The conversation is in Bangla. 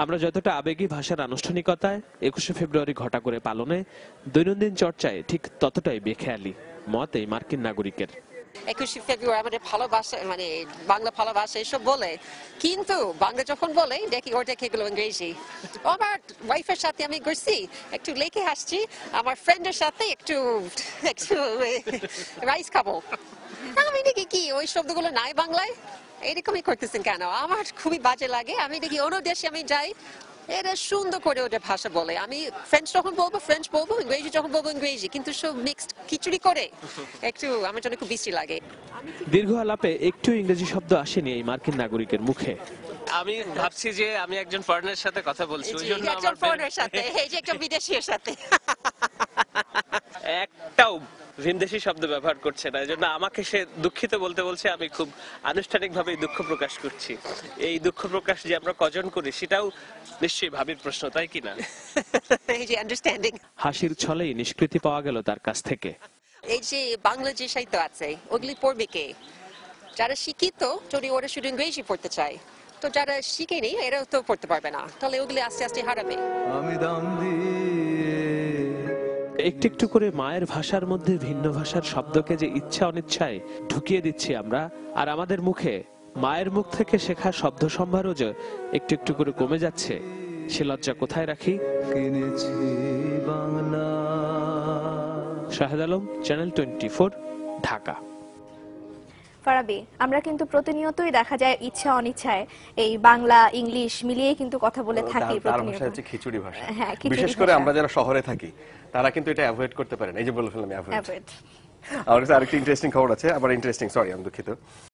আমরা যতটা আবেগী ভাষার আনুষ্ঠানিকতায় 21শে ফেব্রুয়ারি ঘটা করে পালনে দৈনন্দিন চর্চায় ঠিক ততটাই বেখেয়ালি মত এই মার্কিন নাগরিকের। 21শে ফেব্রুয়ারি আমাদের ভালোবাসা মানে বাংলা ভালোবাসা এসব বলে, কিন্তু বাংলা যখন বলে দেখি ওর দেখে এগুলো ইংরেজি। আমার ওয়াইফের সাথে আমি ঘুরছি, একটু লেকে হাসছি, আমার ফ্রেন্ডের সাথে একটু একটু রাইস খাবো, আমি দেখি কি ওই শব্দগুলো নাই বাংলায়, এরকমই করতেছেন কেন? আমার খুবই বাজে লাগে। আমি দেখি অন্য দেশে আমি যাই, এরা সুন্দর করে ওদের ভাষা বলে, আমি ফ্রেঞ্চ যখন বলবো ফ্রেঞ্চ বলবো, ইংরেজি যখন বলবো ইংরেজি, কিন্তু সব মিক্সড খিচুড়ি করে একটু আমার জন্য খুব বিশ্রী লাগে। দীর্ঘ আলাপে একটু ইংরেজি শব্দ আসেনি এই মার্কিন নাগরিকের মুখে। আমি ভাবছি যে আমি একজন ফরেনারের সাথে কথা বলছি, ওই জন্য একজন ফরেনারের সাথে, এই যে একজন বিদেশীর সাথে একটাও ভিনদেশী শব্দ ব্যবহার করছে না, এজন্য আমাকে সে দুঃখিত বলতে বলছে। আমি খুব আনুষ্ঠানিকভাবে দুঃখ প্রকাশ করছি। এই দুঃখ প্রকাশ যে আমরা কজন করি সেটাও নিশ্চয়ই ভাবির প্রশ্ন, তাই কিনা? এই যে আন্ডারস্ট্যান্ডিং, হাসির ছলেই নিষ্কৃতি পাওয়া গেল তার কাছ থেকে। এই যে বাংলা যে সাহিত্য আছে ওগুলি পড়বে কে? যারা শিক্ষিত যদি ওরা শুধু ইংরেজি পড়তে চায়, তো যারা শিখেনি এরাও তো পড়তে পারবে না, তাহলে ওগুলি আস্তে আস্তে হারাবে। একটু একটু করে মায়ের ভাষার মধ্যে ভিন্ন ভাষার শব্দকে যে ইচ্ছা অনিচ্ছায় ঢুকিয়ে দিচ্ছি আমরা, আর আমাদের মুখে মায়ের মুখ থেকে শেখা শব্দ সম্ভারও যে একটু একটু করে কমে যাচ্ছে, সে লজ্জা কোথায় রাখি? শাহেদ আলম, চ্যানেল 24, ঢাকা। ফারাবি, আমরা কিন্তু প্রতিনিয়তই দেখা যায় ইচ্ছা অনিচ্ছায় এই বাংলা ইংলিশ মিলিয়ে কিন্তু কথা বলে থাকি। তার ভাষা হচ্ছে খিচুড়ি ভাষা। হ্যাঁ, বিশেষ করে আমরা যারা শহরে থাকি তারা কিন্তু এটা অ্যাভয়েড করতে পারেন। এই যে বলে ফেললাম অ্যাভয়েড। আমার কাছে আরেকটা ইন্টারেস্টিং খবর আছে, আবার ইন্টারেস্টিং, সরি আমি দুঃখিত।